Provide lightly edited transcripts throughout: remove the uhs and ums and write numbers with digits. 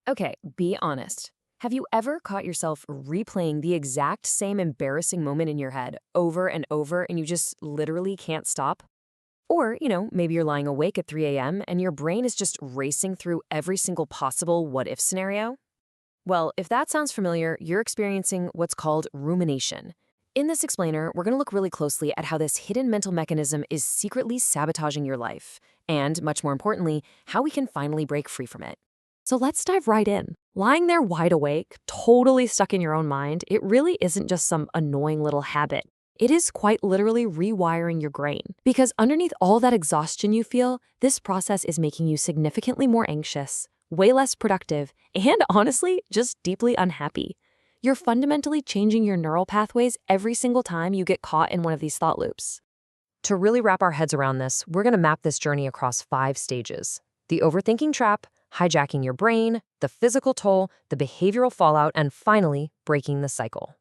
Okay, be honest. Have you ever caught yourself replaying the exact same embarrassing moment in your head over and over and you just literally can't stop? Or, maybe you're lying awake at 3 a.m. and your brain is just racing through every single possible what if scenario? Well, if that sounds familiar, you're experiencing what's called rumination. In this explainer, we're going to look really closely at how this hidden mental mechanism is secretly sabotaging your life, and much more importantly, how we can finally break free from it. So let's dive right in. Lying there wide awake, totally stuck in your own mind, it really isn't just some annoying little habit. It is quite literally rewiring your brain. Because underneath all that exhaustion you feel, this process is making you significantly more anxious, way less productive, and honestly, just deeply unhappy. You're fundamentally changing your neural pathways every single time you get caught in one of these thought loops. To really wrap our heads around this, we're going to map this journey across 5 stages: the overthinking trap, hijacking your brain, the physical toll, the behavioral fallout, and finally, breaking the cycle.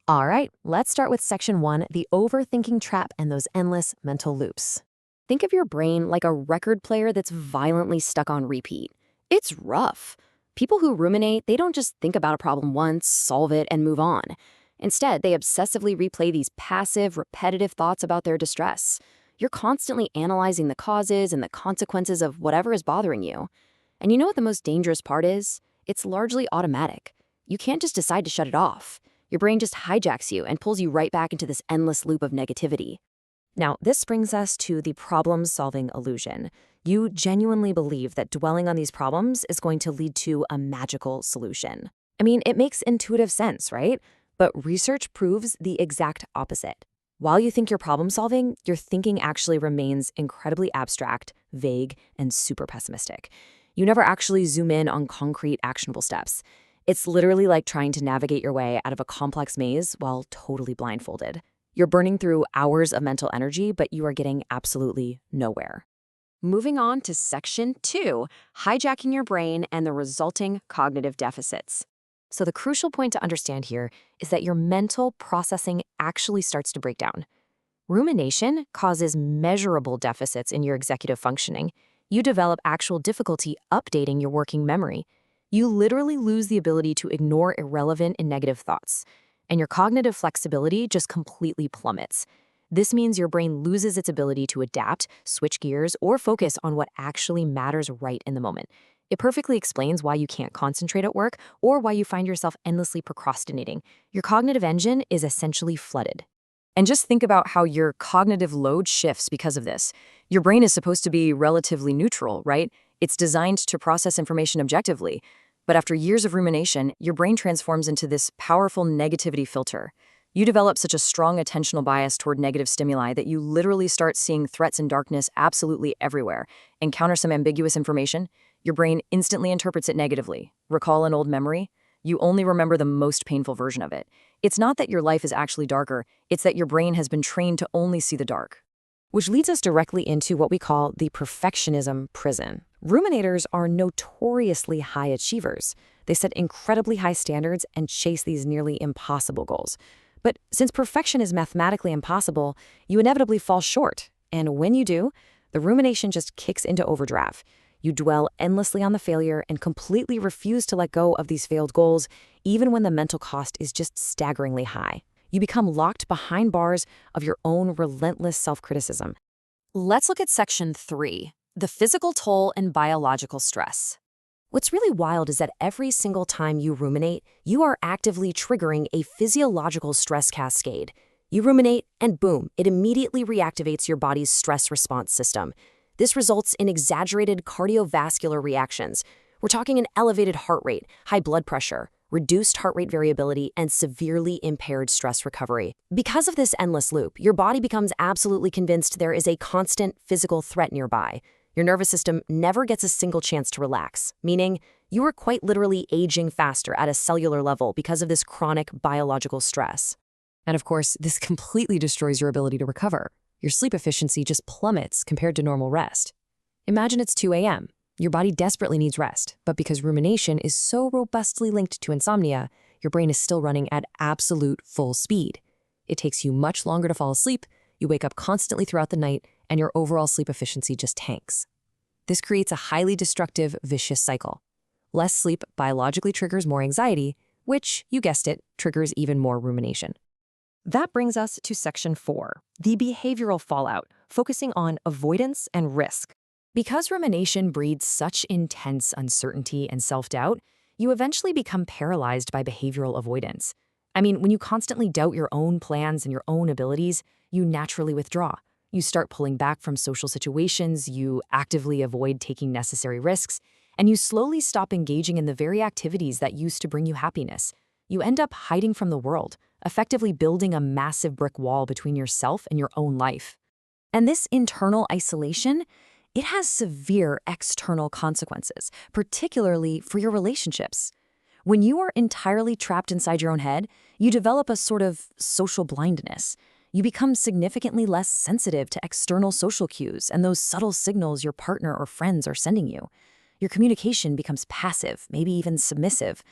All right, let's start with section 1, the overthinking trap and those endless mental loops. Think of your brain like a record player that's violently stuck on repeat. It's rough. People who ruminate, they don't just think about a problem once, solve it, and move on. Instead, they obsessively replay these passive, repetitive thoughts about their distress. You're constantly analyzing the causes and the consequences of whatever is bothering you. And you know what the most dangerous part is? It's largely automatic. You can't just decide to shut it off. Your brain just hijacks you and pulls you right back into this endless loop of negativity. Now, this brings us to the problem-solving illusion. You genuinely believe that dwelling on these problems is going to lead to a magical solution. I mean, it makes intuitive sense, right? But research proves the exact opposite. While you think you're problem-solving, your thinking actually remains incredibly abstract, vague, and super pessimistic. You never actually zoom in on concrete, actionable steps. It's literally like trying to navigate your way out of a complex maze while totally blindfolded. You're burning through hours of mental energy, but you are getting absolutely nowhere. Moving on to section 2, hijacking your brain and the resulting cognitive deficits. So the crucial point to understand here is that your mental processing actually starts to break down. Rumination causes measurable deficits in your executive functioning. You develop actual difficulty updating your working memory. You literally lose the ability to ignore irrelevant and negative thoughts, and your cognitive flexibility just completely plummets. This means your brain loses its ability to adapt, switch gears, or focus on what actually matters right in the moment. It perfectly explains why you can't concentrate at work or why you find yourself endlessly procrastinating. Your cognitive engine is essentially flooded. And just think about how your cognitive load shifts because of this. Your brain is supposed to be relatively neutral, right? It's designed to process information objectively. But after years of rumination, your brain transforms into this powerful negativity filter. You develop such a strong attentional bias toward negative stimuli that you literally start seeing threats and darkness absolutely everywhere. Encounter some ambiguous information, your brain instantly interprets it negatively. Recall an old memory? You only remember the most painful version of it. It's not that your life is actually darker, it's that your brain has been trained to only see the dark. Which leads us directly into what we call the perfectionism prison. Ruminators are notoriously high achievers. They set incredibly high standards and chase these nearly impossible goals. But since perfection is mathematically impossible, you inevitably fall short. And when you do, the rumination just kicks into overdrive. You dwell endlessly on the failure and completely refuse to let go of these failed goals, even when the mental cost is just staggeringly high. You become locked behind bars of your own relentless self-criticism. Let's look at section 3, the physical toll and biological stress. What's really wild is that every single time you ruminate, you are actively triggering a physiological stress cascade. You ruminate, and boom, it immediately reactivates your body's stress response system. This results in exaggerated cardiovascular reactions. We're talking an elevated heart rate, high blood pressure, reduced heart rate variability, and severely impaired stress recovery. Because of this endless loop, your body becomes absolutely convinced there is a constant physical threat nearby. Your nervous system never gets a single chance to relax, meaning you are quite literally aging faster at a cellular level because of this chronic biological stress. And of course, this completely destroys your ability to recover. Your sleep efficiency just plummets compared to normal rest. Imagine it's 2 a.m. Your body desperately needs rest, but because rumination is so robustly linked to insomnia, your brain is still running at absolute full speed. It takes you much longer to fall asleep, you wake up constantly throughout the night, and your overall sleep efficiency just tanks. This creates a highly destructive, vicious cycle. Less sleep biologically triggers more anxiety, which, you guessed it, triggers even more rumination. That brings us to section 4, the behavioral fallout, focusing on avoidance and risk. Because rumination breeds such intense uncertainty and self-doubt, you eventually become paralyzed by behavioral avoidance. I mean, when you constantly doubt your own plans and your own abilities, you naturally withdraw. You start pulling back from social situations, you actively avoid taking necessary risks, and you slowly stop engaging in the very activities that used to bring you happiness. You end up hiding from the world, effectively building a massive brick wall between yourself and your own life. And this internal isolation, it has severe external consequences, particularly for your relationships. When you are entirely trapped inside your own head, you develop a sort of social blindness. You become significantly less sensitive to external social cues and those subtle signals your partner or friends are sending you. Your communication becomes passive, maybe even submissive.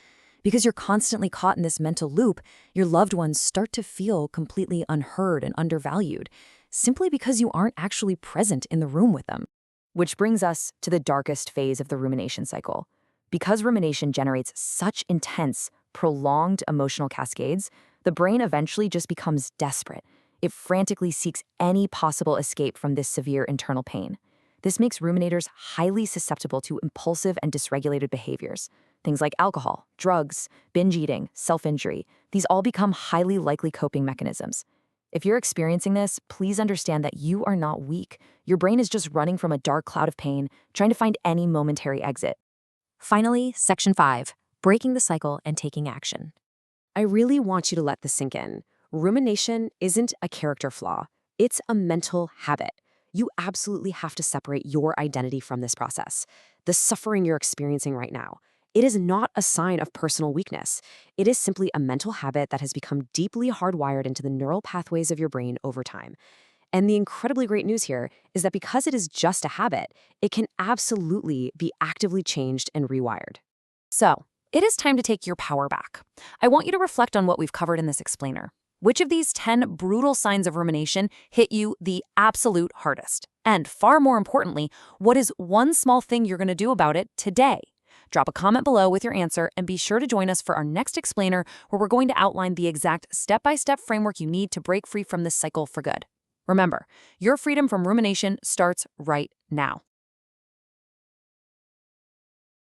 Because you're constantly caught in this mental loop, your loved ones start to feel completely unheard and undervalued, simply because you aren't actually present in the room with them. Which brings us to the darkest phase of the rumination cycle. Because rumination generates such intense, prolonged emotional cascades, the brain eventually just becomes desperate. It frantically seeks any possible escape from this severe internal pain. This makes ruminators highly susceptible to impulsive and dysregulated behaviors. Things like alcohol, drugs, binge eating, self-injury, these all become highly likely coping mechanisms. If you're experiencing this, please understand that you are not weak. Your brain is just running from a dark cloud of pain, trying to find any momentary exit. Finally, section 5, breaking the cycle and taking action. I really want you to let this sink in. Rumination isn't a character flaw. It's a mental habit. You absolutely have to separate your identity from this process. The suffering you're experiencing right now, it is not a sign of personal weakness. It is simply a mental habit that has become deeply hardwired into the neural pathways of your brain over time. And the incredibly great news here is that because it is just a habit, it can absolutely be actively changed and rewired. So, it is time to take your power back. I want you to reflect on what we've covered in this explainer. Which of these 10 brutal signs of rumination hit you the absolute hardest? And far more importantly, what is one small thing you're going to do about it today? Drop a comment below with your answer and be sure to join us for our next explainer where we're going to outline the exact step-by-step framework you need to break free from this cycle for good. Remember, your freedom from rumination starts right now.